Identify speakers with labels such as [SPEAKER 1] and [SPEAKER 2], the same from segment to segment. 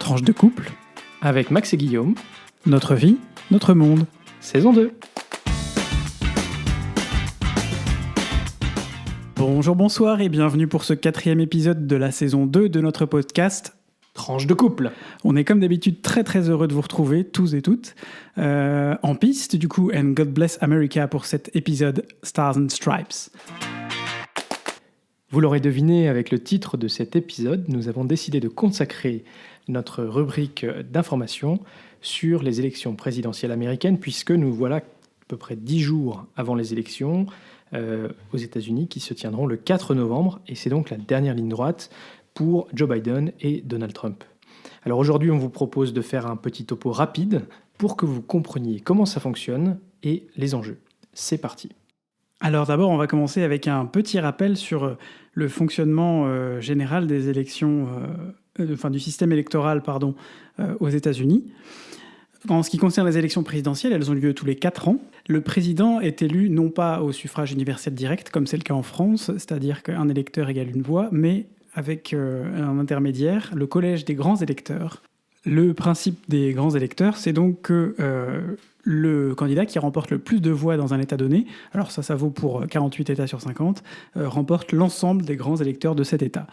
[SPEAKER 1] Tranche de couple,
[SPEAKER 2] avec Max et Guillaume,
[SPEAKER 1] notre vie, notre monde.
[SPEAKER 2] saison 2.
[SPEAKER 1] Bonjour, bonsoir et bienvenue pour ce 4e épisode de la saison 2 de notre podcast
[SPEAKER 2] Tranche de couple.
[SPEAKER 1] On est comme d'habitude très heureux de vous retrouver, tous et toutes, en piste du coup, and God bless America pour cet épisode Stars and Stripes.
[SPEAKER 2] Vous l'aurez deviné avec le titre de cet épisode, nous avons décidé de consacrer notre rubrique d'information sur les élections présidentielles américaines, puisque nous voilà à peu près 10 jours avant les élections aux États-Unis qui se tiendront le 4 novembre, et c'est donc la dernière ligne droite pour Joe Biden et Donald Trump. Alors aujourd'hui, on vous propose de faire un petit topo rapide pour que vous compreniez comment ça fonctionne et les enjeux. C'est parti.
[SPEAKER 1] Alors d'abord, on va commencer avec un petit rappel sur le fonctionnement général des élections, du système électoral aux États-Unis. En ce qui concerne les élections présidentielles, elles ont lieu tous les 4 ans. Le président est élu non pas au suffrage universel direct, comme c'est le cas en France, c'est-à-dire qu'un électeur égale une voix, mais avec un intermédiaire, le collège des grands électeurs. Le principe des grands électeurs, c'est donc que le candidat qui remporte le plus de voix dans un État donné, alors ça vaut pour 48 États sur 50, remporte l'ensemble des grands électeurs de cet État.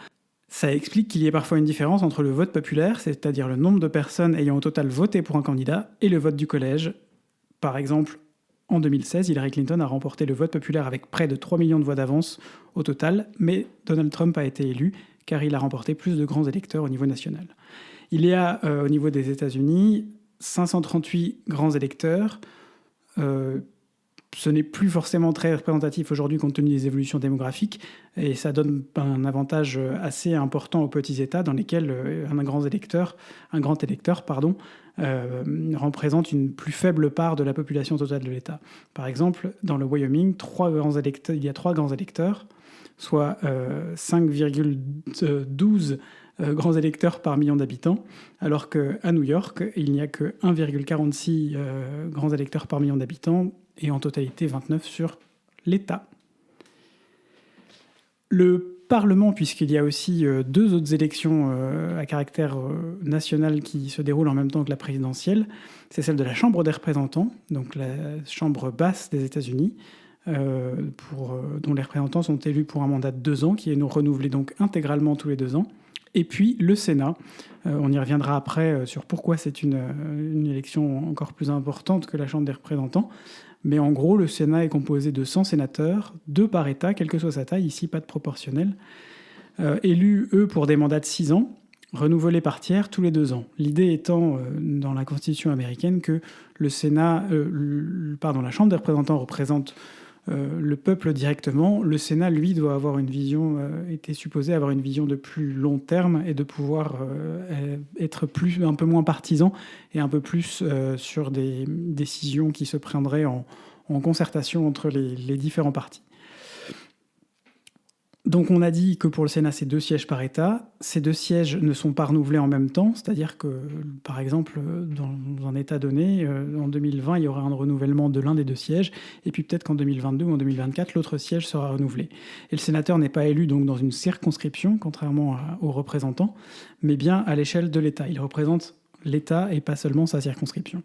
[SPEAKER 1] Ça explique qu'il y ait parfois une différence entre le vote populaire, c'est-à-dire le nombre de personnes ayant au total voté pour un candidat, et le vote du collège. Par exemple, en 2016, Hillary Clinton a remporté le vote populaire avec près de 3 millions de voix d'avance au total, mais Donald Trump a été élu car il a remporté plus de grands électeurs au niveau national. Il y a au niveau des États-Unis 538 grands électeurs. Ce n'est plus forcément très représentatif aujourd'hui compte tenu des évolutions démographiques, et ça donne un avantage assez important aux petits États dans lesquels un grand électeur représente une plus faible part de la population totale de l'État. Par exemple, dans le Wyoming, il y a 3 grands électeurs, soit 5,12 grands électeurs par million d'habitants, alors qu'à New York, il n'y a que 1,46 grands électeurs par million d'habitants, et en totalité 29 sur l'État. Le Parlement, puisqu'il y a aussi 2 autres élections à caractère national qui se déroulent en même temps que la présidentielle, c'est celle de la Chambre des représentants, donc la chambre basse des États-Unis, dont les représentants sont élus pour un mandat de 2 ans, qui est renouvelé donc intégralement tous les 2 ans. Et puis le Sénat, on y reviendra après sur pourquoi c'est une élection encore plus importante que la Chambre des représentants. Mais en gros, le Sénat est composé de 100 sénateurs, 2 par État, quelle que soit sa taille, ici pas de proportionnel, élus, eux, pour des mandats de 6 ans, renouvelés par tiers tous les 2 ans. L'idée étant, dans la Constitution américaine, que la Chambre des représentants représente le peuple directement. Le Sénat, lui, était supposé avoir une vision de plus long terme et de pouvoir être un peu moins partisan et un peu plus sur des décisions qui se prendraient en concertation entre les différents partis. Donc on a dit que pour le Sénat, c'est 2 sièges par État. Ces 2 sièges ne sont pas renouvelés en même temps, c'est-à-dire que, par exemple, dans un État donné, en 2020, il y aura un renouvellement de l'un des 2 sièges, et puis peut-être qu'en 2022 ou en 2024, l'autre siège sera renouvelé. Et le sénateur n'est pas élu donc dans une circonscription, contrairement aux représentants, mais bien à l'échelle de l'État. Il représente l'État et pas seulement sa circonscription.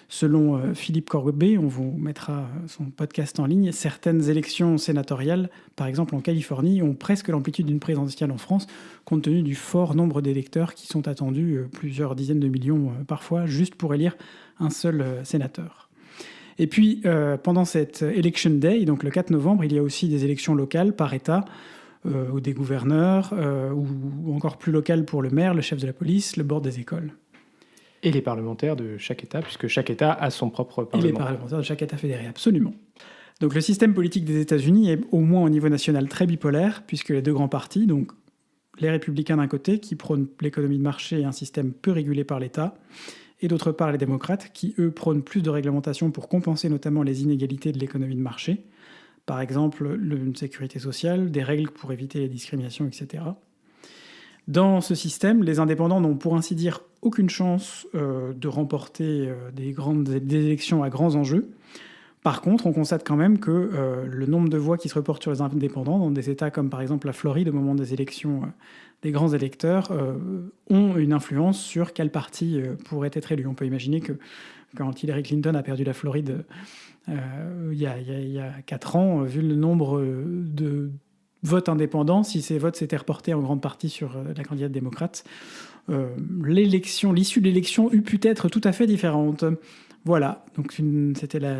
[SPEAKER 1] Selon Philippe Corbet, on vous mettra son podcast en ligne, certaines élections sénatoriales, par exemple en Californie, ont presque l'amplitude d'une présidentielle en France, compte tenu du fort nombre d'électeurs qui sont attendus, plusieurs dizaines de millions parfois, juste pour élire un seul sénateur. Et puis, pendant cette Election Day, donc le 4 novembre, il y a aussi des élections locales par État, ou des gouverneurs, ou encore plus locales pour le maire, le chef de la police, le board des écoles.
[SPEAKER 2] Et les parlementaires de chaque État, puisque chaque État a son propre parlement.
[SPEAKER 1] Et les parlementaires de chaque État fédéré, absolument. Donc le système politique des États-Unis est au moins au niveau national très bipolaire, puisque les 2 grands partis, donc les républicains d'un côté, qui prônent l'économie de marché et un système peu régulé par l'État, et d'autre part les démocrates, qui eux prônent plus de réglementation pour compenser notamment les inégalités de l'économie de marché, par exemple une sécurité sociale, des règles pour éviter les discriminations, etc. Dans ce système, les indépendants n'ont pour ainsi dire aucune chance de remporter des élections à grands enjeux. Par contre, on constate quand même que le nombre de voix qui se reportent sur les indépendants dans des États comme par exemple la Floride au moment des élections des grands électeurs ont une influence sur quel parti pourrait être élu. On peut imaginer que quand Hillary Clinton a perdu la Floride il y a 4 ans, vu le nombre de votes indépendants, si ces votes s'étaient reportés en grande partie sur la candidate démocrate, l'issue de l'élection eût pu être tout à fait différente. Voilà, donc c'était la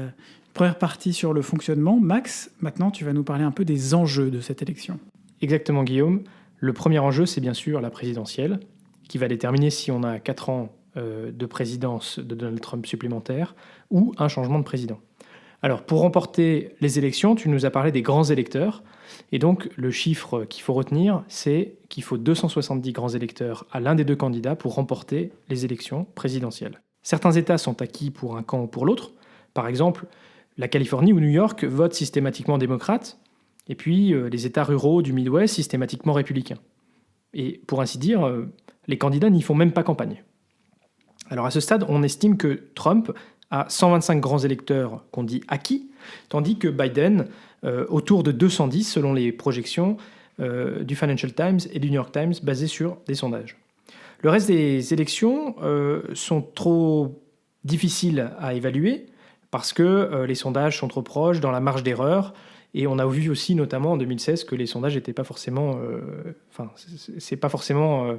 [SPEAKER 1] première partie sur le fonctionnement. Max, maintenant tu vas nous parler un peu des enjeux de cette élection.
[SPEAKER 2] Exactement, Guillaume. Le premier enjeu, c'est bien sûr la présidentielle, qui va déterminer si on a 4 ans de présidence de Donald Trump supplémentaire ou un changement de président. Alors, pour remporter les élections, tu nous as parlé des grands électeurs. Et donc, le chiffre qu'il faut retenir, c'est qu'il faut 270 grands électeurs à l'un des 2 candidats pour remporter les élections présidentielles. Certains États sont acquis pour un camp ou pour l'autre. Par exemple, la Californie ou New York votent systématiquement démocrates, et puis les États ruraux du Midwest systématiquement républicains. Et pour ainsi dire, les candidats n'y font même pas campagne. Alors à ce stade, on estime que Trump a 125 grands électeurs qu'on dit acquis, tandis que Biden, autour de 210 selon les projections du Financial Times et du New York Times basées sur des sondages. Le reste des élections sont trop difficiles à évaluer parce que les sondages sont trop proches dans la marge d'erreur. Et on a vu aussi, notamment en 2016, que les sondages n'étaient pas forcément, c'est pas forcément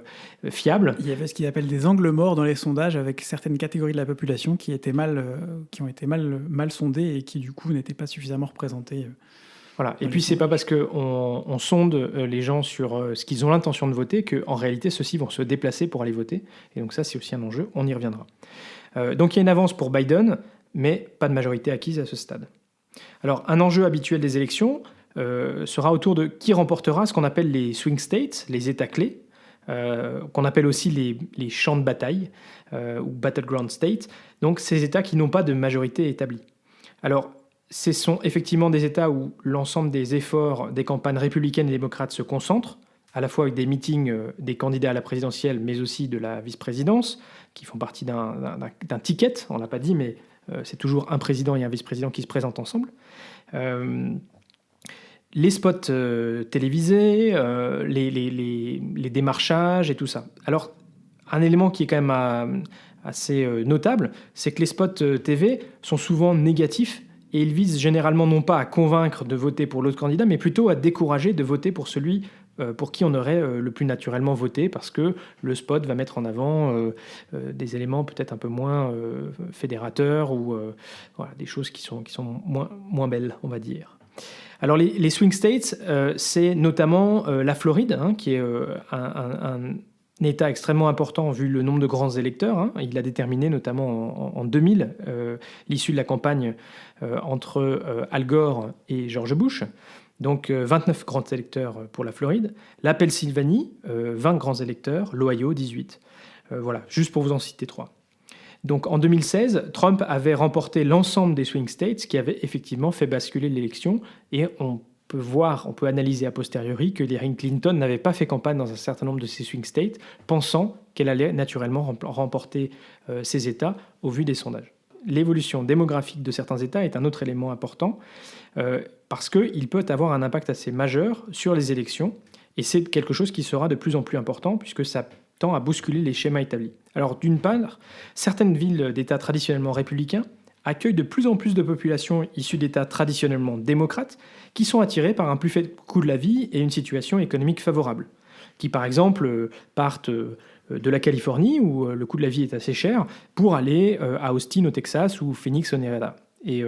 [SPEAKER 2] fiable.
[SPEAKER 1] Il y avait ce qu'ils appellent des angles morts dans les sondages avec certaines catégories de la population qui ont été mal sondées et qui du coup n'étaient pas suffisamment représentées.
[SPEAKER 2] Voilà. Et puis c'est pas parce qu'on sonde les gens sur ce qu'ils ont l'intention de voter qu'en réalité ceux-ci vont se déplacer pour aller voter. Et donc ça c'est aussi un enjeu. On y reviendra. Donc il y a une avance pour Biden, mais pas de majorité acquise à ce stade. Alors, un enjeu habituel des élections sera autour de qui remportera ce qu'on appelle les swing states, les États clés, qu'on appelle aussi les champs de bataille ou battleground states, donc ces États qui n'ont pas de majorité établie. Alors, ce sont effectivement des États où l'ensemble des efforts des campagnes républicaines et démocrates se concentrent, à la fois avec des meetings des candidats à la présidentielle, mais aussi de la vice-présidence, qui font partie d'un ticket, on ne l'a pas dit, mais c'est toujours un président et un vice-président qui se présentent ensemble. Les spots télévisés, les démarchages et tout ça. Alors, un élément qui est quand même assez notable, c'est que les spots TV sont souvent négatifs et ils visent généralement non pas à convaincre de voter pour l'autre candidat, mais plutôt à décourager de voter pour celui pour qui on aurait le plus naturellement voté, parce que le spot va mettre en avant des éléments peut-être un peu moins fédérateurs ou voilà, des choses qui sont moins belles, on va dire. Alors les swing states, c'est notamment la Floride, qui est un État extrêmement important vu le nombre de grands électeurs. Il l'a déterminé notamment en 2000, l'issue de la campagne entre Al Gore et George Bush. Donc 29 grands électeurs pour la Floride. La Pennsylvanie, 20 grands électeurs. L'Ohio, 18. Voilà, juste pour vous en citer 3. Donc en 2016, Trump avait remporté l'ensemble des swing states, ce qui avait effectivement fait basculer l'élection. Et on peut analyser a posteriori que Hillary Clinton n'avait pas fait campagne dans un certain nombre de ces swing states, pensant qu'elle allait naturellement remporter ces États au vu des sondages. L'évolution démographique de certains États est un autre élément important parce qu'il peut avoir un impact assez majeur sur les élections et c'est quelque chose qui sera de plus en plus important puisque ça tend à bousculer les schémas établis. Alors d'une part, certaines villes d'États traditionnellement républicains accueillent de plus en plus de populations issues d'États traditionnellement démocrates qui sont attirées par un plus faible coût de la vie et une situation économique favorable, qui par exemple partent de la Californie, où le coût de la vie est assez cher, pour aller à Austin au Texas ou Phoenix au Nevada. Et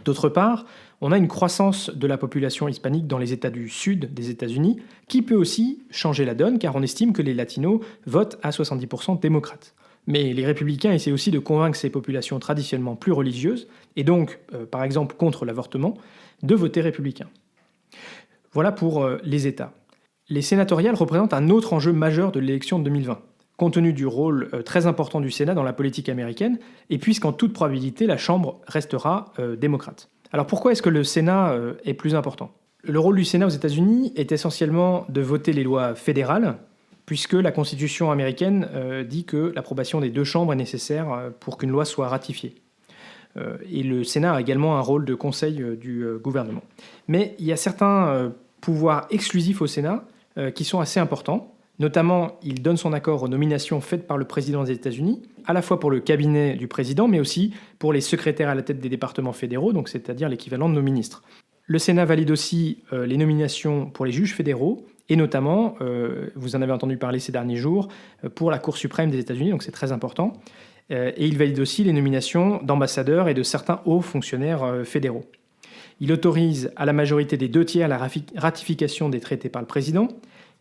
[SPEAKER 2] d'autre part, on a une croissance de la population hispanique dans les États du sud des États-Unis, qui peut aussi changer la donne, car on estime que les latinos votent à 70% démocrates. Mais les républicains essaient aussi de convaincre ces populations traditionnellement plus religieuses, et donc, par exemple, contre l'avortement, de voter républicain. Voilà pour les États. Les sénatoriales représentent un autre enjeu majeur de l'élection de 2020, compte tenu du rôle très important du Sénat dans la politique américaine, et puisqu'en toute probabilité, la Chambre restera démocrate. Alors pourquoi est-ce que le Sénat est plus important ? Le rôle du Sénat aux États-Unis est essentiellement de voter les lois fédérales, puisque la Constitution américaine dit que l'approbation des 2 chambres est nécessaire pour qu'une loi soit ratifiée. Et le Sénat a également un rôle de conseil du gouvernement. Mais il y a certains pouvoirs exclusifs au Sénat qui sont assez importants. Notamment, il donne son accord aux nominations faites par le président des États-Unis, à la fois pour le cabinet du président, mais aussi pour les secrétaires à la tête des départements fédéraux, donc c'est-à-dire l'équivalent de nos ministres. Le Sénat valide aussi les nominations pour les juges fédéraux, et notamment, vous en avez entendu parler ces derniers jours, pour la Cour suprême des États-Unis, donc c'est très important. Et il valide aussi les nominations d'ambassadeurs et de certains hauts fonctionnaires fédéraux. Il autorise à la majorité des 2/3 la ratification des traités par le président,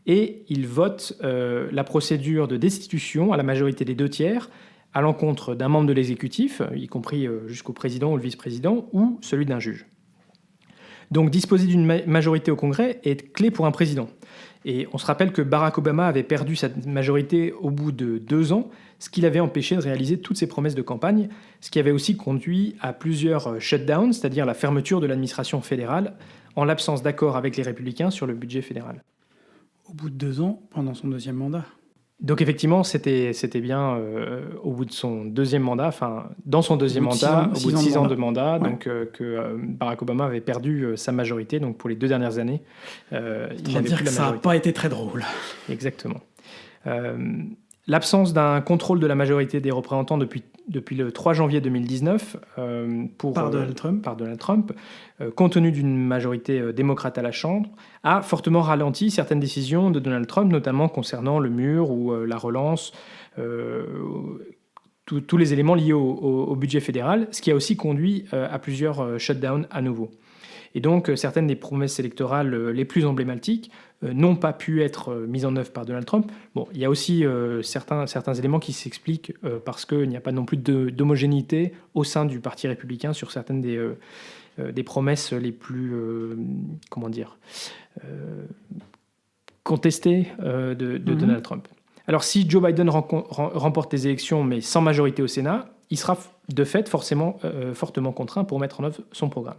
[SPEAKER 2] et il vote la procédure de destitution à la majorité des 2/3 à l'encontre d'un membre de l'exécutif, y compris jusqu'au président ou le vice-président, ou celui d'un juge. Donc disposer d'une majorité au Congrès est clé pour un président. Et on se rappelle que Barack Obama avait perdu sa majorité au bout de 2 ans, ce qui l'avait empêché de réaliser toutes ses promesses de campagne, ce qui avait aussi conduit à plusieurs shutdowns, c'est-à-dire la fermeture de l'administration fédérale, en l'absence d'accord avec les républicains sur le budget fédéral.
[SPEAKER 1] Au bout de 2 ans, pendant son 2e mandat.
[SPEAKER 2] Donc effectivement, c'était bien au bout de son 2e mandat, enfin dans son 2e mandat, au bout de 6 ans de mandat, ouais. Donc que Barack Obama avait perdu sa majorité, donc pour les 2 dernières années.
[SPEAKER 1] Il n'avait dire plus que ça n'a pas été très drôle.
[SPEAKER 2] Exactement. L'absence d'un contrôle de la majorité des représentants depuis le 3 janvier 2019 par Donald Trump, compte tenu d'une majorité démocrate à la Chambre, a fortement ralenti certaines décisions de Donald Trump, notamment concernant le mur ou la relance, tous les éléments liés au budget fédéral, ce qui a aussi conduit à plusieurs shutdowns à nouveau. Et donc, certaines des promesses électorales les plus emblématiques n'ont pas pu être mises en œuvre par Donald Trump. Bon, il y a aussi certains éléments qui s'expliquent parce qu'il n'y a pas non plus d'homogénéité au sein du Parti républicain sur certaines des promesses les plus, contestées de Donald Trump. Alors, si Joe Biden remporte les élections, mais sans majorité au Sénat, il sera de fait fortement contraint pour mettre en œuvre son programme.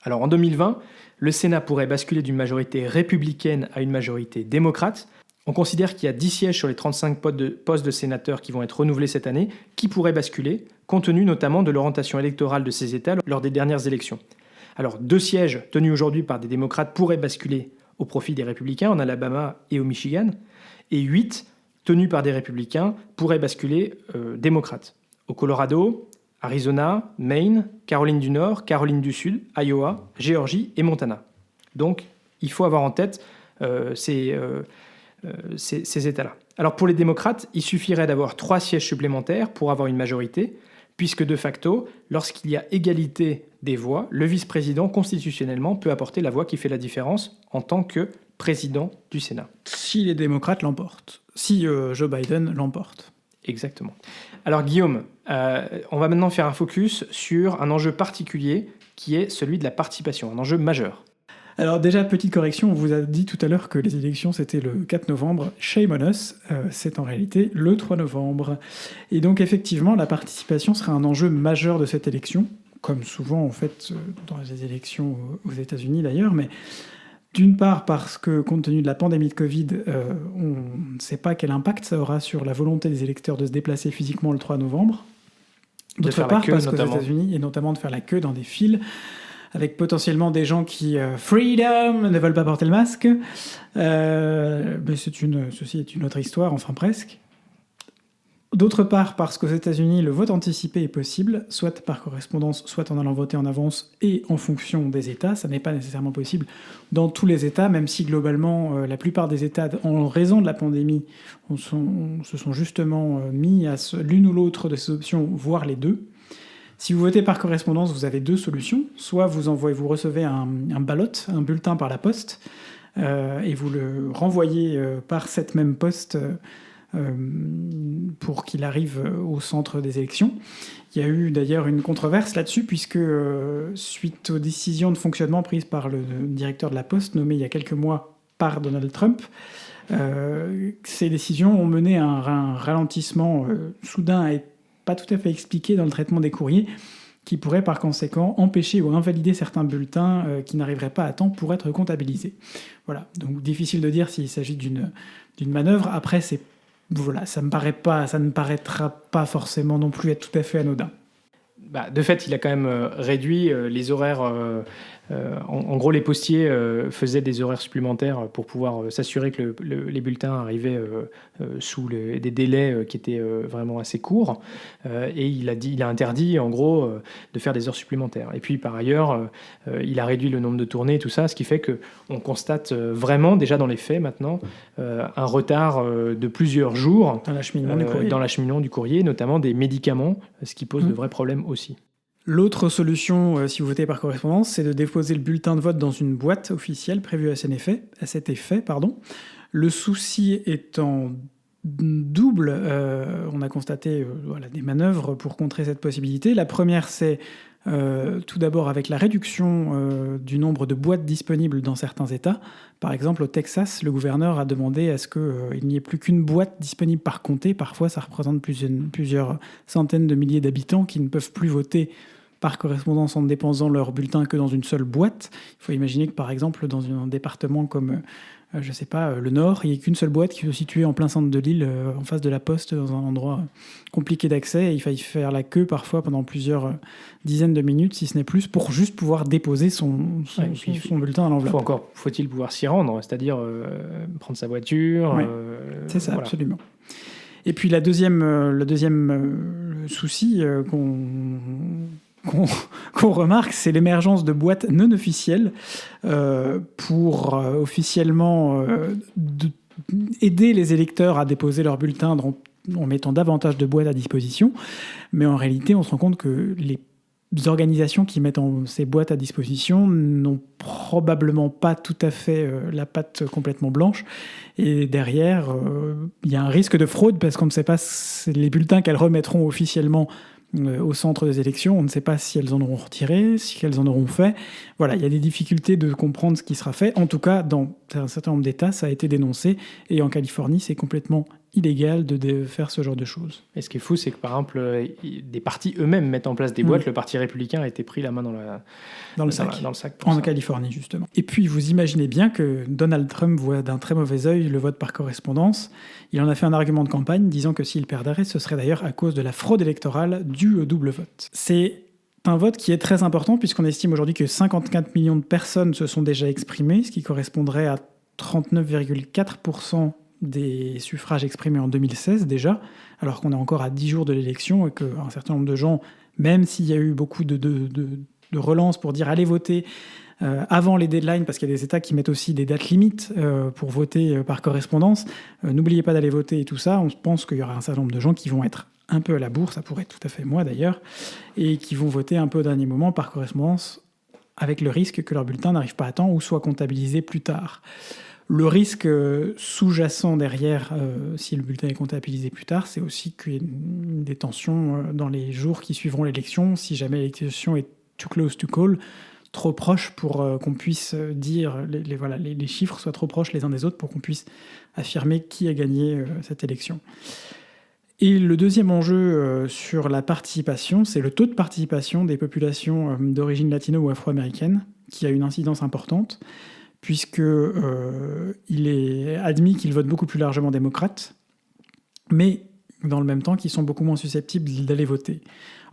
[SPEAKER 2] Alors en 2020, le Sénat pourrait basculer d'une majorité républicaine à une majorité démocrate. On considère qu'il y a 10 sièges sur les 35 postes de sénateurs qui vont être renouvelés cette année, qui pourraient basculer, compte tenu notamment de l'orientation électorale de ces États lors des dernières élections. Alors 2 sièges tenus aujourd'hui par des démocrates pourraient basculer au profit des républicains en Alabama et au Michigan, et 8 tenus par des républicains pourraient basculer démocrates. Au Colorado, Arizona, Maine, Caroline du Nord, Caroline du Sud, Iowa, Géorgie et Montana. Donc, il faut avoir en tête ces États-là. Alors, pour les démocrates, il suffirait d'avoir 3 sièges supplémentaires pour avoir une majorité, puisque de facto, lorsqu'il y a égalité des voix, le vice-président, constitutionnellement, peut apporter la voix qui fait la différence en tant que président du Sénat.
[SPEAKER 1] Si les démocrates l'emportent. Si Joe Biden l'emporte.
[SPEAKER 2] Exactement. Alors Guillaume, on va maintenant faire un focus sur un enjeu particulier qui est celui de la participation, un enjeu majeur.
[SPEAKER 1] Alors déjà, petite correction, on vous a dit tout à l'heure que les élections c'était le 4 novembre. Shame on us, c'est en réalité le 3 novembre. Et donc effectivement, la participation sera un enjeu majeur de cette élection, comme souvent en fait dans les élections aux États-Unis d'ailleurs, mais d'une part parce que, compte tenu de la pandémie de Covid, on ne sait pas quel impact ça aura sur la volonté des électeurs de se déplacer physiquement le 3 novembre. D'autre part, parce qu'aux États-Unis, et notamment de faire la queue dans des files, avec potentiellement des gens qui, freedom, ne veulent pas porter le masque. Mais ceci est une autre histoire, enfin presque. D'autre part, parce qu'aux États-Unis, le vote anticipé est possible, soit par correspondance, soit en allant voter en avance et en fonction des États. Ça n'est pas nécessairement possible dans tous les États, même si globalement, la plupart des États, en raison de la pandémie, se sont justement mis à l'une ou l'autre de ces options, voire les deux. Si vous votez par correspondance, vous avez 2 solutions. Soit vous recevez un ballot, un bulletin par la poste, et vous le renvoyez par cette même poste pour qu'il arrive au centre des élections. Il y a eu d'ailleurs une controverse là-dessus, puisque suite aux décisions de fonctionnement prises par le directeur de la Poste, nommé il y a quelques mois par Donald Trump, ces décisions ont mené à un ralentissement soudain et pas tout à fait expliqué dans le traitement des courriers, qui pourrait par conséquent empêcher ou invalider certains bulletins qui n'arriveraient pas à temps pour être comptabilisés. Voilà, donc difficile de dire s'il s'agit d'une manœuvre. Après, ça ne paraîtra pas forcément non plus être tout à fait anodin.
[SPEAKER 2] de fait, il a quand même réduit les horaires. En gros, les postiers faisaient des horaires supplémentaires pour pouvoir s'assurer que les bulletins arrivaient sous des délais qui étaient vraiment assez courts. Et il a interdit, en gros, de faire des heures supplémentaires. Et puis, par ailleurs, il a réduit le nombre de tournées, tout ça, ce qui fait qu'on constate vraiment, déjà dans les faits maintenant, un retard de plusieurs jours
[SPEAKER 1] dans l'acheminement
[SPEAKER 2] du courrier, notamment des médicaments, ce qui pose de vrais problèmes aussi.
[SPEAKER 1] L'autre solution, si vous votez par correspondance, c'est de déposer le bulletin de vote dans une boîte officielle prévue à cet effet. Le souci étant double, on a constaté des manœuvres pour contrer cette possibilité. La première, c'est tout d'abord avec la réduction du nombre de boîtes disponibles dans certains États. Par exemple, au Texas, le gouverneur a demandé à ce qu'il n'y ait plus qu'une boîte disponible par comté. Parfois, ça représente plusieurs centaines de milliers d'habitants qui ne peuvent plus voter par correspondance en déposant leur bulletin que dans une seule boîte. Il faut imaginer que, par exemple, dans un département comme, le Nord, il n'y a qu'une seule boîte qui se situe en plein centre de l'île, en face de la poste, dans un endroit compliqué d'accès. Et il faille faire la queue parfois pendant plusieurs dizaines de minutes, si ce n'est plus, pour juste pouvoir déposer son bulletin dans l'enveloppe.
[SPEAKER 2] Faut-il pouvoir s'y rendre, c'est-à-dire prendre sa voiture.
[SPEAKER 1] C'est ça, voilà. Absolument. Et puis le deuxième souci qu'on remarque, c'est l'émergence de boîtes non officielles pour officiellement aider les électeurs à déposer leur bulletin en mettant davantage de boîtes à disposition. Mais en réalité, on se rend compte que les organisations qui mettent ces boîtes à disposition n'ont probablement pas tout à fait la patte complètement blanche. Et derrière, il y a un risque de fraude parce qu'on ne sait pas les bulletins qu'elles remettront officiellement au centre des élections. On ne sait pas si elles en auront retiré, si elles en auront fait. Voilà, il y a des difficultés de comprendre ce qui sera fait. En tout cas, dans un certain nombre d'États, ça a été dénoncé. Et en Californie, c'est complètement illégal de faire ce genre de choses.
[SPEAKER 2] Et ce qui est fou, c'est que par exemple, des partis eux-mêmes mettent en place des boîtes. Le Parti républicain a été pris la main
[SPEAKER 1] dans le sac en Californie, justement. Et puis, vous imaginez bien que Donald Trump voit d'un très mauvais œil le vote par correspondance. Il en a fait un argument de campagne, disant que s'il perdrait, ce serait d'ailleurs à cause de la fraude électorale due au double vote. C'est un vote qui est très important, puisqu'on estime aujourd'hui que 54 millions de personnes se sont déjà exprimées, ce qui correspondrait à 39,4% des suffrages exprimés en 2016 déjà, alors qu'on est encore à 10 jours de l'élection et qu'un certain nombre de gens, même s'il y a eu beaucoup de relances pour dire allez voter avant les deadlines, parce qu'il y a des États qui mettent aussi des dates limites pour voter par correspondance, n'oubliez pas d'aller voter et tout ça, on pense qu'il y aura un certain nombre de gens qui vont être un peu à la bourre, ça pourrait être tout à fait moi d'ailleurs, et qui vont voter un peu au dernier moment par correspondance avec le risque que leur bulletin n'arrive pas à temps ou soit comptabilisé plus tard. Le risque sous-jacent derrière, si le bulletin est comptabilisé plus tard, c'est aussi qu'il y ait des tensions dans les jours qui suivront l'élection, si jamais l'élection est too close to call, trop proche pour qu'on puisse dire, les chiffres soient trop proches les uns des autres pour qu'on puisse affirmer qui a gagné cette élection. Et le deuxième enjeu sur la participation, c'est le taux de participation des populations d'origine latino ou afro-américaine, qui a une incidence importante, puisque il est admis qu'ils votent beaucoup plus largement démocrates, mais dans le même temps qu'ils sont beaucoup moins susceptibles d'aller voter.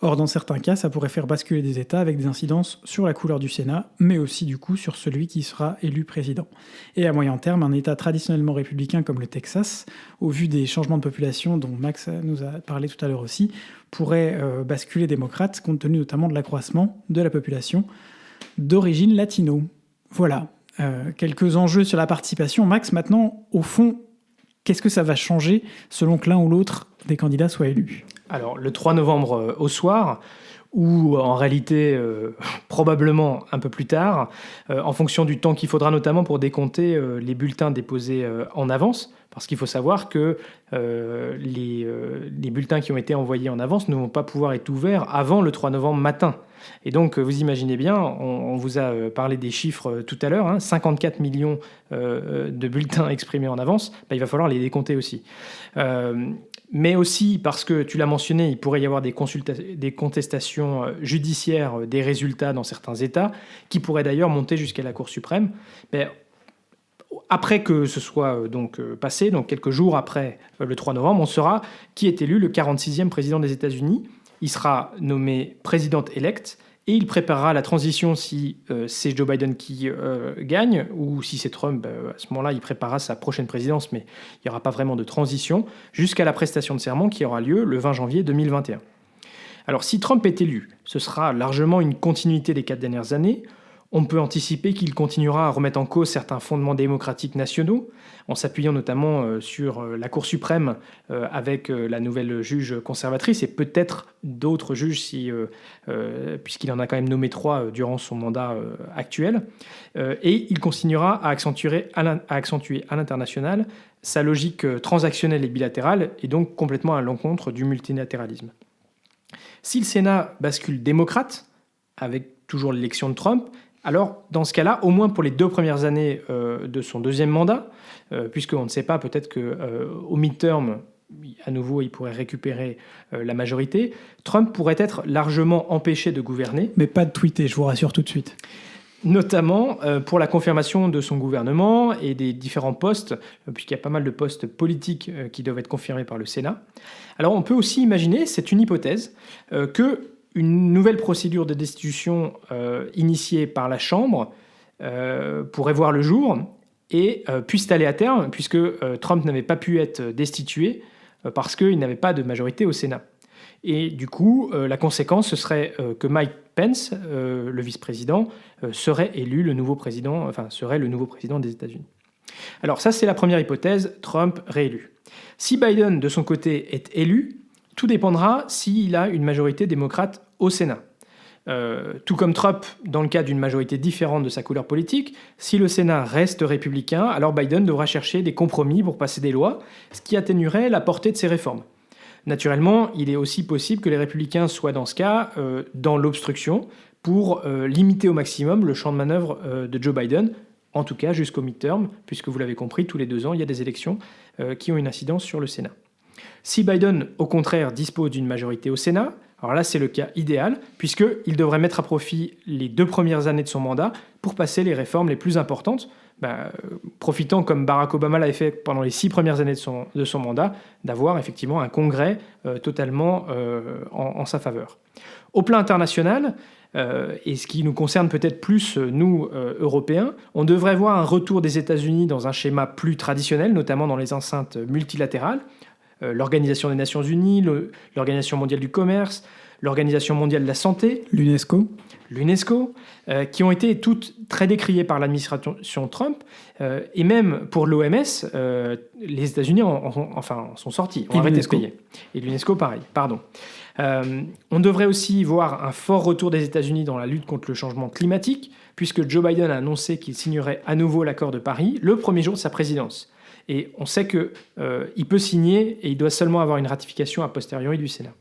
[SPEAKER 1] Or, dans certains cas, ça pourrait faire basculer des États avec des incidences sur la couleur du Sénat, mais aussi du coup sur celui qui sera élu président. Et à moyen terme, un État traditionnellement républicain comme le Texas, au vu des changements de population dont Max nous a parlé tout à l'heure aussi, pourrait basculer démocrate, compte tenu notamment de l'accroissement de la population d'origine latino. Voilà. Quelques enjeux sur la participation. Max, maintenant, au fond, qu'est-ce que ça va changer selon que l'un ou l'autre des candidats soit élu ?
[SPEAKER 2] Alors, le 3 novembre au soir, ou en réalité probablement un peu plus tard, en fonction du temps qu'il faudra notamment pour décompter les bulletins déposés en avance, parce qu'il faut savoir que les bulletins qui ont été envoyés en avance ne vont pas pouvoir être ouverts avant le 3 novembre matin. Et donc, vous imaginez bien, on vous a parlé des chiffres tout à l'heure, 54 millions de bulletins exprimés en avance, il va falloir les décompter aussi. Mais aussi, parce que tu l'as mentionné, il pourrait y avoir des contestations judiciaires des résultats dans certains États, qui pourraient d'ailleurs monter jusqu'à la Cour suprême. Mais après que ce soit passé, donc quelques jours après le 3 novembre, on saura qui est élu le 46e président des États-Unis. il sera nommé président-élect et il préparera la transition si c'est Joe Biden qui gagne, ou si c'est Trump, à ce moment-là, il préparera sa prochaine présidence, mais il n'y aura pas vraiment de transition, jusqu'à la prestation de serment qui aura lieu le 20 janvier 2021. Alors si Trump est élu, ce sera largement une continuité des 4 dernières années. On peut anticiper qu'il continuera à remettre en cause certains fondements démocratiques nationaux, en s'appuyant notamment sur la Cour suprême avec la nouvelle juge conservatrice, et peut-être d'autres juges, puisqu'il en a quand même nommé 3 durant son mandat actuel. Et il continuera à accentuer à l'international sa logique transactionnelle et bilatérale, et donc complètement à l'encontre du multilatéralisme. Si le Sénat bascule démocrate, avec toujours l'élection de Trump, alors dans ce cas-là, au moins pour les 2 premières années de son 2e mandat, puisqu'on ne sait pas, peut-être qu'au midterm, à nouveau, il pourrait récupérer la majorité, Trump pourrait être largement empêché de gouverner.
[SPEAKER 1] Mais pas de tweeter, je vous rassure tout de suite.
[SPEAKER 2] Notamment pour la confirmation de son gouvernement et des différents postes, puisqu'il y a pas mal de postes politiques qui doivent être confirmés par le Sénat. Alors on peut aussi imaginer, c'est une hypothèse, qu'une nouvelle procédure de destitution initiée par la Chambre pourrait voir le jour et puisse aller à terme, puisque Trump n'avait pas pu être destitué parce qu'il n'avait pas de majorité au Sénat. Et du coup, la conséquence, ce serait que Mike Pence, le vice-président, serait le nouveau président des États-Unis. Alors ça, c'est la première hypothèse, Trump réélu. Si Biden, de son côté, est élu, tout dépendra s'il a une majorité démocrate au Sénat. Tout comme Trump, dans le cas d'une majorité différente de sa couleur politique, si le Sénat reste républicain, alors Biden devra chercher des compromis pour passer des lois, ce qui atténuerait la portée de ses réformes. Naturellement, il est aussi possible que les républicains soient dans ce cas dans l'obstruction pour limiter au maximum le champ de manœuvre de Joe Biden, en tout cas jusqu'au midterm, puisque vous l'avez compris, tous les 2 ans, il y a des élections qui ont une incidence sur le Sénat. Si Biden, au contraire, dispose d'une majorité au Sénat, alors là, c'est le cas idéal, puisqu'il devrait mettre à profit les 2 premières années de son mandat pour passer les réformes les plus importantes, profitant, comme Barack Obama l'avait fait pendant les 6 premières années de son mandat, d'avoir effectivement un congrès totalement en sa faveur. Au plan international, et ce qui nous concerne peut-être plus, nous, Européens, on devrait voir un retour des États-Unis dans un schéma plus traditionnel, notamment dans les enceintes multilatérales, l'Organisation des Nations Unies, l'Organisation mondiale du commerce, l'Organisation mondiale de la santé,
[SPEAKER 1] l'UNESCO,
[SPEAKER 2] qui ont été toutes très décriées par l'administration Trump, et même pour l'OMS, les États-Unis sont sortis, ont arrêté de payer. Et l'UNESCO, pareil, pardon. On devrait aussi voir un fort retour des États-Unis dans la lutte contre le changement climatique, puisque Joe Biden a annoncé qu'il signerait à nouveau l'accord de Paris le premier jour de sa présidence. Et on sait qu'il peut signer et il doit seulement avoir une ratification a posteriori du Sénat.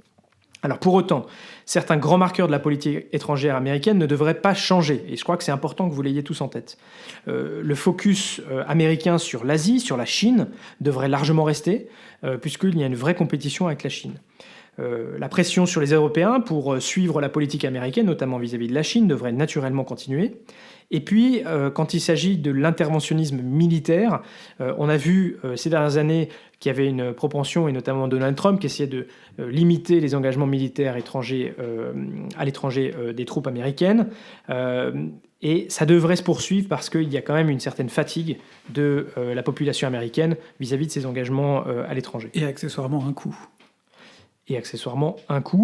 [SPEAKER 2] Alors pour autant, certains grands marqueurs de la politique étrangère américaine ne devraient pas changer, et je crois que c'est important que vous l'ayez tous en tête. Le focus américain sur l'Asie, sur la Chine, devrait largement rester, puisqu'il y a une vraie compétition avec la Chine. La pression sur les Européens pour suivre la politique américaine, notamment vis-à-vis de la Chine, devrait naturellement continuer. Et puis, quand il s'agit de l'interventionnisme militaire, on a vu ces dernières années qu'il y avait une propension, et notamment Donald Trump, qui essayait de limiter les engagements militaires étrangers, à l'étranger des troupes américaines. Et ça devrait se poursuivre parce qu'il y a quand même une certaine fatigue de la population américaine vis-à-vis de ces engagements à l'étranger.
[SPEAKER 1] Et accessoirement un coût.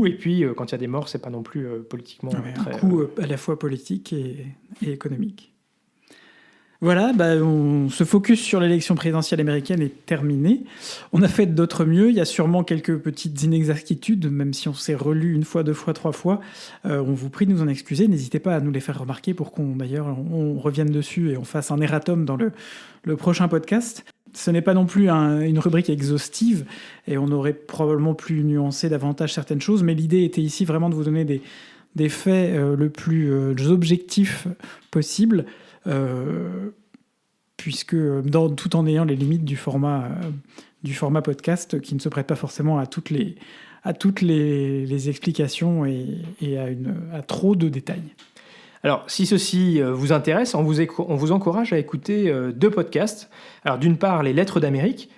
[SPEAKER 2] Et puis quand il y a des morts, c'est pas non plus politiquement
[SPEAKER 1] très... Un coût à la fois politique et économique. Voilà, ce focus sur l'élection présidentielle américaine est terminé. On a fait d'autres mieux, il y a sûrement quelques petites inexactitudes, même si on s'est relu 1 fois, 2 fois, 3 fois. On vous prie de nous en excuser, n'hésitez pas à nous les faire remarquer pour qu'on revienne dessus et on fasse un erratum dans le prochain podcast. Ce n'est pas non plus une rubrique exhaustive et on aurait probablement pu nuancer davantage certaines choses, mais l'idée était ici vraiment de vous donner des faits le plus objectifs possible, puisque tout en ayant les limites du format podcast qui ne se prête pas forcément à toutes les explications et à trop de détails.
[SPEAKER 2] Alors, si ceci vous intéresse, on vous encourage à écouter 2 podcasts. Alors, d'une part, les Lettres d'Amérique,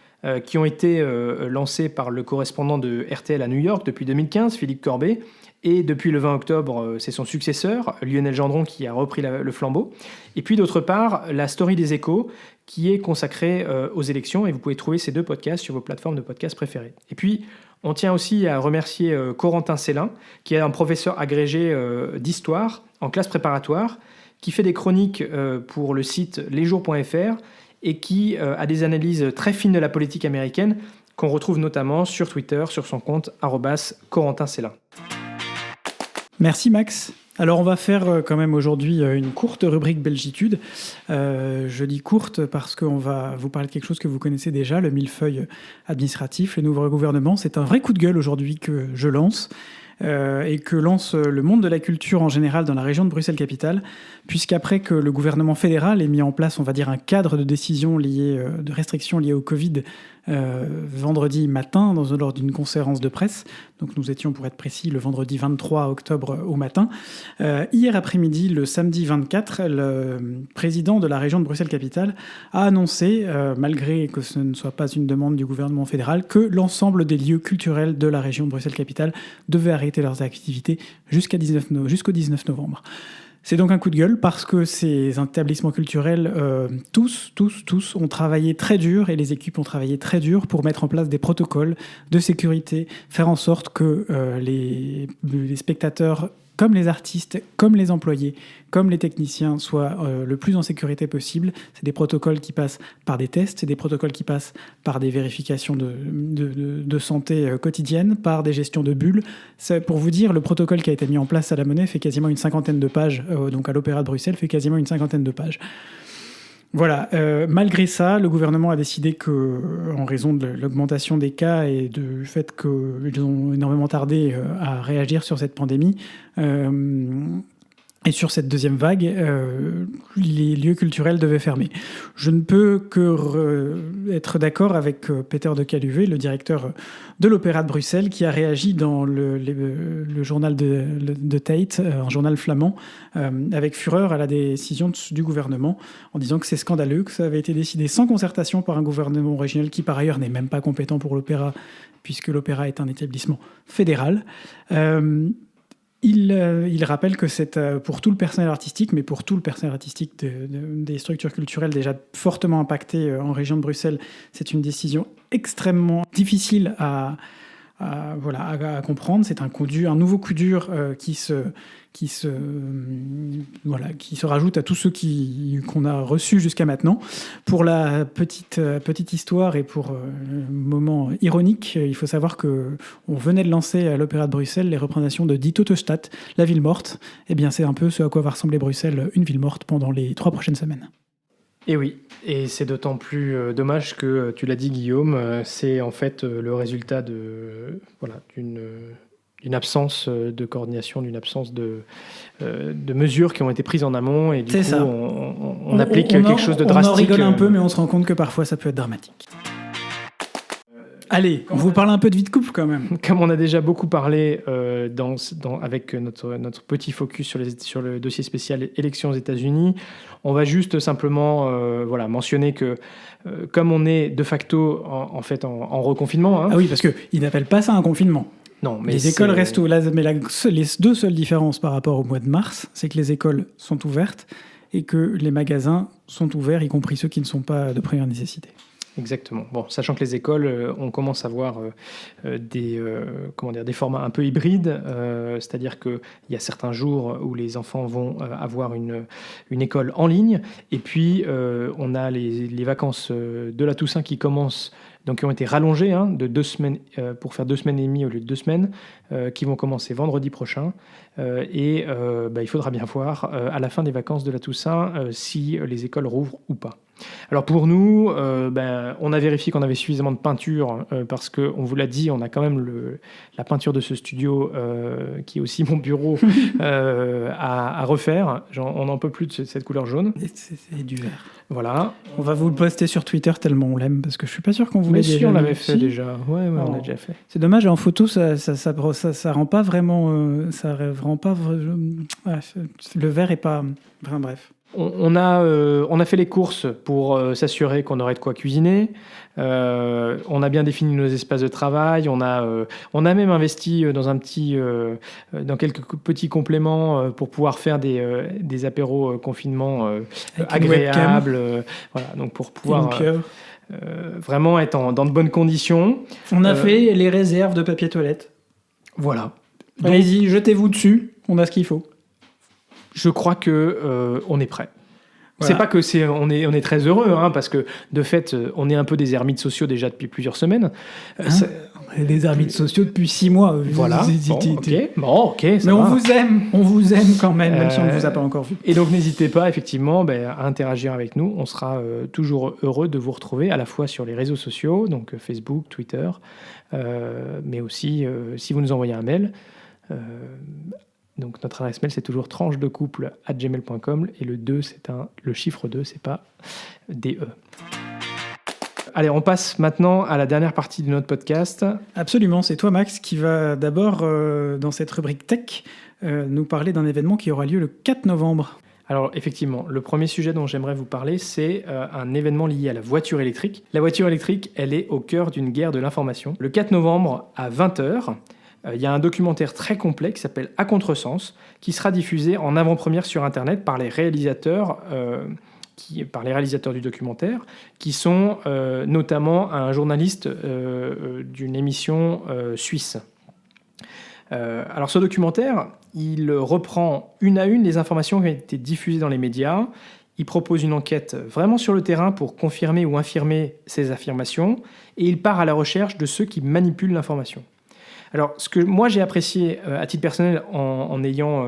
[SPEAKER 2] qui ont été lancés par le correspondant de RTL à New York depuis 2015, Philippe Corbet. Et depuis le 20 octobre, c'est son successeur, Lionel Gendron, qui a repris le flambeau. Et puis d'autre part, la Story des Échos, qui est consacrée aux élections. Et vous pouvez trouver ces 2 podcasts sur vos plateformes de podcasts préférées. Et puis, on tient aussi à remercier Corentin Célin, qui est un professeur agrégé d'histoire en classe préparatoire, qui fait des chroniques pour le site lesjours.fr et qui a des analyses très fines de la politique américaine qu'on retrouve notamment sur Twitter, sur son compte @Corentin Célin.
[SPEAKER 1] Merci Max. Alors on va faire quand même aujourd'hui une courte rubrique Belgitude. Je dis courte parce qu'on va vous parler de quelque chose que vous connaissez déjà, le millefeuille administratif, le nouveau gouvernement. C'est un vrai coup de gueule aujourd'hui que je lance. Et que lance le monde de la culture en général dans la région de Bruxelles-Capitale, puisqu'après que le gouvernement fédéral ait mis en place, on va dire, un cadre de décision de restrictions liées au Covid vendredi matin lors d'une conférence de presse, donc nous étions, pour être précis, le vendredi 23 octobre au matin. Hier après-midi, le samedi 24, le président de la région de Bruxelles-Capitale a annoncé, malgré que ce ne soit pas une demande du gouvernement fédéral, que l'ensemble des lieux culturels de la région de Bruxelles-Capitale devaient arrêter leurs activités jusqu'au 19 novembre. C'est donc un coup de gueule parce que ces établissements culturels, tous ont travaillé très dur et les équipes ont travaillé très dur pour mettre en place des protocoles de sécurité, faire en sorte que les spectateurs, comme les artistes, comme les employés, comme les techniciens, soient le plus en sécurité possible. C'est des protocoles qui passent par des tests, c'est des protocoles qui passent par des vérifications de santé quotidiennes, par des gestions de bulles. Pour vous dire, le protocole qui a été mis en place à la Monnaie fait quasiment une 50aine de pages, donc à l'Opéra de Bruxelles fait quasiment une 50aine de pages. Voilà, malgré ça, le gouvernement a décidé que, en raison de l'augmentation des cas et du fait qu'ils ont énormément tardé à réagir sur cette pandémie, et sur cette deuxième vague, les lieux culturels devaient fermer. Je ne peux que être d'accord avec Peter de Caluvé, le directeur de l'Opéra de Bruxelles, qui a réagi dans le journal de Tate, un journal flamand, avec fureur à la décision du gouvernement, en disant que c'est scandaleux, que ça avait été décidé sans concertation par un gouvernement régional qui, par ailleurs, n'est même pas compétent pour l'opéra, puisque l'opéra est un établissement fédéral. Il rappelle que c'est pour tout le personnel artistique, mais pour tout le personnel artistique des structures culturelles déjà fortement impactées en région de Bruxelles, c'est une décision extrêmement difficile à comprendre. C'est un nouveau coup dur qui se rajoute à tous ceux qu'on a reçus jusqu'à maintenant. Pour la petite histoire et pour moment ironique, il faut savoir qu'on venait de lancer à l'Opéra de Bruxelles les représentations de Die Tote Stadt, la ville morte. Eh bien, c'est un peu ce à quoi va ressembler Bruxelles, une ville morte, pendant les 3 prochaines semaines.
[SPEAKER 2] Et oui, et c'est d'autant plus dommage que, tu l'as dit Guillaume, c'est en fait le résultat d'une absence de coordination, d'une absence de mesures qui ont été prises en amont, et du coup on applique quelque chose de drastique.
[SPEAKER 1] On en rigole un peu, mais on se rend compte que parfois ça peut être dramatique. Allez, on vous parle un peu de vie de couple quand même.
[SPEAKER 2] Comme on a déjà beaucoup parlé avec notre petit focus sur le dossier spécial élections aux États-Unis, on va juste simplement mentionner que comme on est de facto en reconfinement...
[SPEAKER 1] Ah oui, parce qu'ils n'appellent pas ça un confinement.
[SPEAKER 2] Non, mais
[SPEAKER 1] les écoles restent ouvertes. Mais les 2 seules différences par rapport au mois de mars, c'est que les écoles sont ouvertes et que les magasins sont ouverts, y compris ceux qui ne sont pas de première nécessité.
[SPEAKER 2] Exactement. Bon, sachant que les écoles, on commence à voir des formats un peu hybrides, c'est-à-dire qu'il y a certains jours où les enfants vont avoir une école en ligne, et puis on a les vacances de la Toussaint qui commencent, donc qui ont été rallongées de 2 semaines pour faire 2 semaines et demie au lieu de 2 semaines, qui vont commencer vendredi prochain. Il faudra bien voir à la fin des vacances de la Toussaint si les écoles rouvrent ou pas. Alors pour nous, on a vérifié qu'on avait suffisamment de peinture parce qu'on vous l'a dit, on a quand même la peinture de ce studio qui est aussi mon bureau à refaire. On n'en peut plus de cette couleur jaune.
[SPEAKER 1] C'est du vert.
[SPEAKER 2] Voilà.
[SPEAKER 1] On va vous le poster sur Twitter tellement on l'aime, parce que je suis pas sûr qu'on vous l'ait déjà.
[SPEAKER 2] Mais si, on l'avait fait déjà. Ouais, on l'a déjà fait.
[SPEAKER 1] C'est dommage, en photo ça rend pas vraiment, le vert est pas. Enfin bref.
[SPEAKER 2] On a fait les courses pour s'assurer qu'on aurait de quoi cuisiner. On a bien défini nos espaces de travail. On a même investi dans quelques petits compléments pour pouvoir faire des apéros confinement agréables. Voilà, donc pour pouvoir vraiment être dans de bonnes conditions.
[SPEAKER 1] On a fait les réserves de papier toilette.
[SPEAKER 2] Voilà.
[SPEAKER 1] Allez-y, jetez-vous dessus. On a ce qu'il faut.
[SPEAKER 2] Je crois que on est prêt.
[SPEAKER 1] Voilà.
[SPEAKER 2] C'est pas que on est très heureux, parce que de fait, on est un peu des ermites sociaux déjà depuis plusieurs semaines.
[SPEAKER 1] On est des ermites sociaux depuis 6 mois.
[SPEAKER 2] Voilà. Ok.
[SPEAKER 1] Mais on vous aime quand même si on ne vous a pas encore vu.
[SPEAKER 2] Et donc n'hésitez pas effectivement à interagir avec nous. On sera toujours heureux de vous retrouver à la fois sur les réseaux sociaux, donc Facebook, Twitter, mais aussi si vous nous envoyez un mail. Donc notre adresse mail, c'est toujours tranchedecouple@gmail.com et le chiffre 2, c'est pas DE. Allez, on passe maintenant à la dernière partie de notre podcast.
[SPEAKER 1] Absolument, c'est toi Max qui va d'abord, dans cette rubrique tech, nous parler d'un événement qui aura lieu le 4 novembre.
[SPEAKER 2] Alors effectivement, le premier sujet dont j'aimerais vous parler, c'est un événement lié à la voiture électrique. La voiture électrique, elle est au cœur d'une guerre de l'information. Le 4 novembre à 20h, il y a un documentaire très complet qui s'appelle À contresens, qui sera diffusé en avant-première sur Internet par les réalisateurs du documentaire, qui sont notamment un journaliste d'une émission suisse. Alors ce documentaire, il reprend une à une les informations qui ont été diffusées dans les médias. Il propose une enquête vraiment sur le terrain pour confirmer ou infirmer ces affirmations, et il part à la recherche de ceux qui manipulent l'information. Alors, ce que moi j'ai apprécié à titre personnel en ayant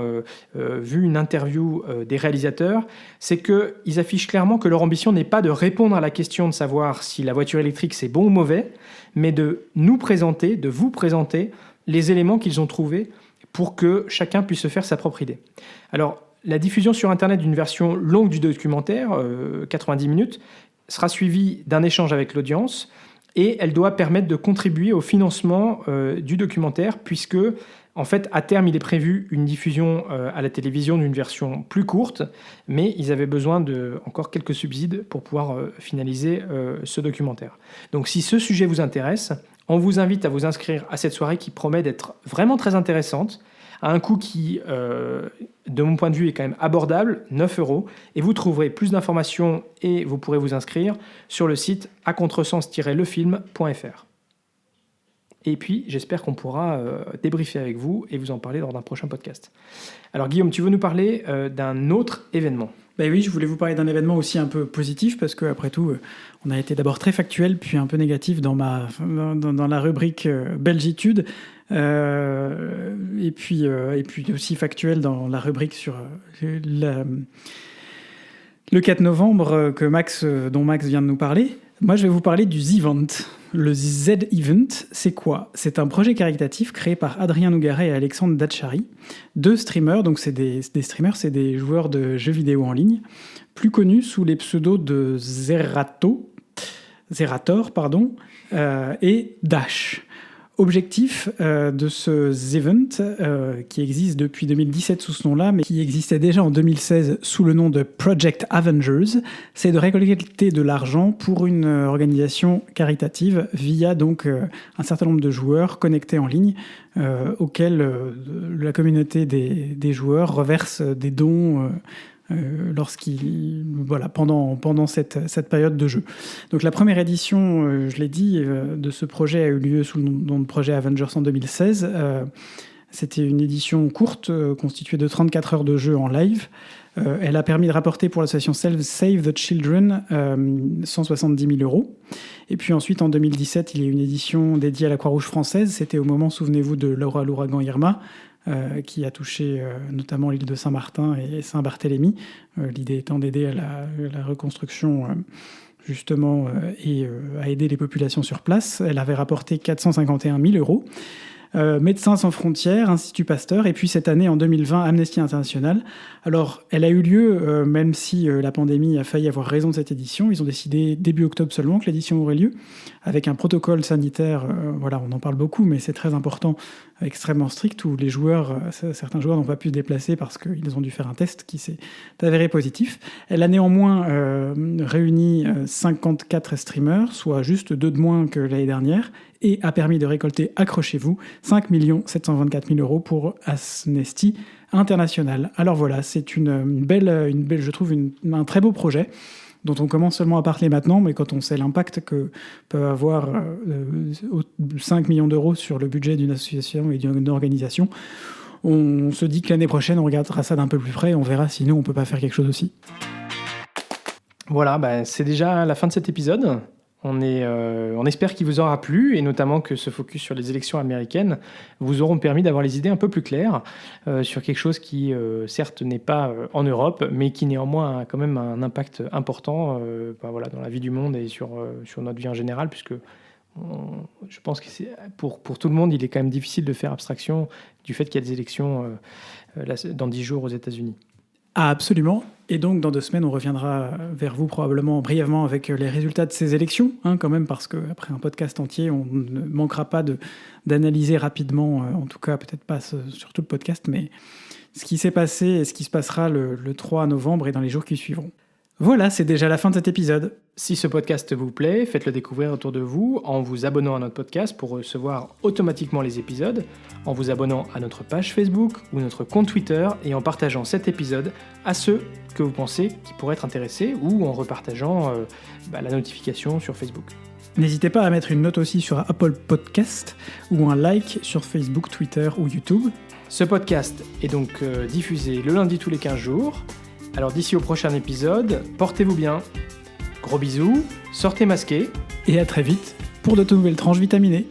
[SPEAKER 2] vu une interview des réalisateurs, c'est qu'ils affichent clairement que leur ambition n'est pas de répondre à la question de savoir si la voiture électrique c'est bon ou mauvais, mais de vous présenter les éléments qu'ils ont trouvés pour que chacun puisse se faire sa propre idée. Alors, la diffusion sur Internet d'une version longue du documentaire, 90 minutes, sera suivie d'un échange avec l'audience, et elle doit permettre de contribuer au financement du documentaire, puisque, en fait, à terme, il est prévu une diffusion à la télévision d'une version plus courte, mais ils avaient besoin de encore quelques subsides pour pouvoir finaliser ce documentaire. Donc, si ce sujet vous intéresse, on vous invite à vous inscrire à cette soirée qui promet d'être vraiment très intéressante, à un coût qui, de mon point de vue, est quand même abordable, 9 €, et vous trouverez plus d'informations et vous pourrez vous inscrire sur le site acontresens-lefilm.fr. Et puis, j'espère qu'on pourra débriefer avec vous et vous en parler lors d'un prochain podcast. Alors Guillaume, tu veux nous parler d'un autre événement ?
[SPEAKER 1] Ben oui, je voulais vous parler d'un événement aussi un peu positif, parce qu'après tout, on a été d'abord très factuel, puis un peu négatif dans la rubrique Belgitude, et puis aussi factuel dans la rubrique sur le 4 novembre dont Max vient de nous parler. Moi, je vais vous parler du Z-Event. Le Z-Event, c'est quoi ? C'est un projet caritatif créé par Adrien Nougaret et Alexandre Datchary, 2 streamers, donc c'est des streamers, c'est des joueurs de jeux vidéo en ligne, plus connus sous les pseudos de Zerator, et Dash. Objectif de ce event, qui existe depuis 2017 sous ce nom-là, mais qui existait déjà en 2016 sous le nom de Project Avengers, c'est de récolter de l'argent pour une organisation caritative via donc un certain nombre de joueurs connectés en ligne, auxquels la communauté des joueurs reverse des dons pendant cette période de jeu. Donc la première édition, je l'ai dit, de ce projet a eu lieu sous le nom de projet Avengers en 2016. C'était une édition courte, constituée de 34 heures de jeu en live. Elle a permis de rapporter pour l'association Save the Children 170 000 €. Et puis ensuite, en 2017, il y a eu une édition dédiée à la Croix-Rouge française. C'était au moment, souvenez-vous, de l'ouragan Irma, qui a touché notamment l'île de Saint-Martin et Saint-Barthélemy. L'idée étant d'aider à la reconstruction, justement, et à aider les populations sur place. Elle avait rapporté 451 000 €. Médecins sans frontières, Institut Pasteur, et puis cette année, en 2020, Amnesty International. Alors, elle a eu lieu, même si la pandémie a failli avoir raison de cette édition. Ils ont décidé début octobre seulement que l'édition aurait lieu, avec un protocole sanitaire, voilà, on en parle beaucoup, mais c'est très important, extrêmement strict, où les joueurs, certains joueurs n'ont pas pu se déplacer parce qu'ils ont dû faire un test qui s'est avéré positif. Elle a néanmoins réuni 54 streamers, soit juste 2 de moins que l'année dernière, et a permis de récolter, accrochez-vous, 5 724 000 € pour Amnesty International. Alors voilà, c'est une belle, je trouve, un très beau projet dont on commence seulement à parler maintenant, mais quand on sait l'impact que peut avoir 5 millions d'euros sur le budget d'une association et d'une organisation, on se dit que l'année prochaine, on regardera ça d'un peu plus près et on verra si nous, on peut pas faire quelque chose aussi.
[SPEAKER 2] Voilà, c'est déjà la fin de cet épisode. On espère qu'il vous aura plu, et notamment que ce focus sur les élections américaines vous auront permis d'avoir les idées un peu plus claires sur quelque chose qui, certes, n'est pas en Europe, mais qui néanmoins a quand même un impact important dans la vie du monde et sur notre vie en général, puisque je pense que pour tout le monde, il est quand même difficile de faire abstraction du fait qu'il y a des élections dans 10 jours aux États-Unis.
[SPEAKER 1] Ah, absolument. Et donc, dans 2 semaines, on reviendra vers vous probablement brièvement avec les résultats de ces élections, quand même, parce qu'après un podcast entier, on ne manquera pas d'analyser rapidement, en tout cas, peut-être pas sur tout le podcast, mais ce qui s'est passé et ce qui se passera le 3 novembre et dans les jours qui suivront. Voilà, c'est déjà la fin de cet épisode.
[SPEAKER 2] Si ce podcast vous plaît, faites-le découvrir autour de vous en vous abonnant à notre podcast pour recevoir automatiquement les épisodes, en vous abonnant à notre page Facebook ou notre compte Twitter et en partageant cet épisode à ceux que vous pensez qui pourraient être intéressés ou en repartageant la notification sur Facebook.
[SPEAKER 1] N'hésitez pas à mettre une note aussi sur Apple Podcast ou un like sur Facebook, Twitter ou YouTube.
[SPEAKER 2] Ce podcast est donc diffusé le lundi tous les 15 jours. Alors d'ici au prochain épisode, portez-vous bien. Gros bisous, sortez masqués.
[SPEAKER 1] Et à très vite pour de nouvelles tranches vitaminées.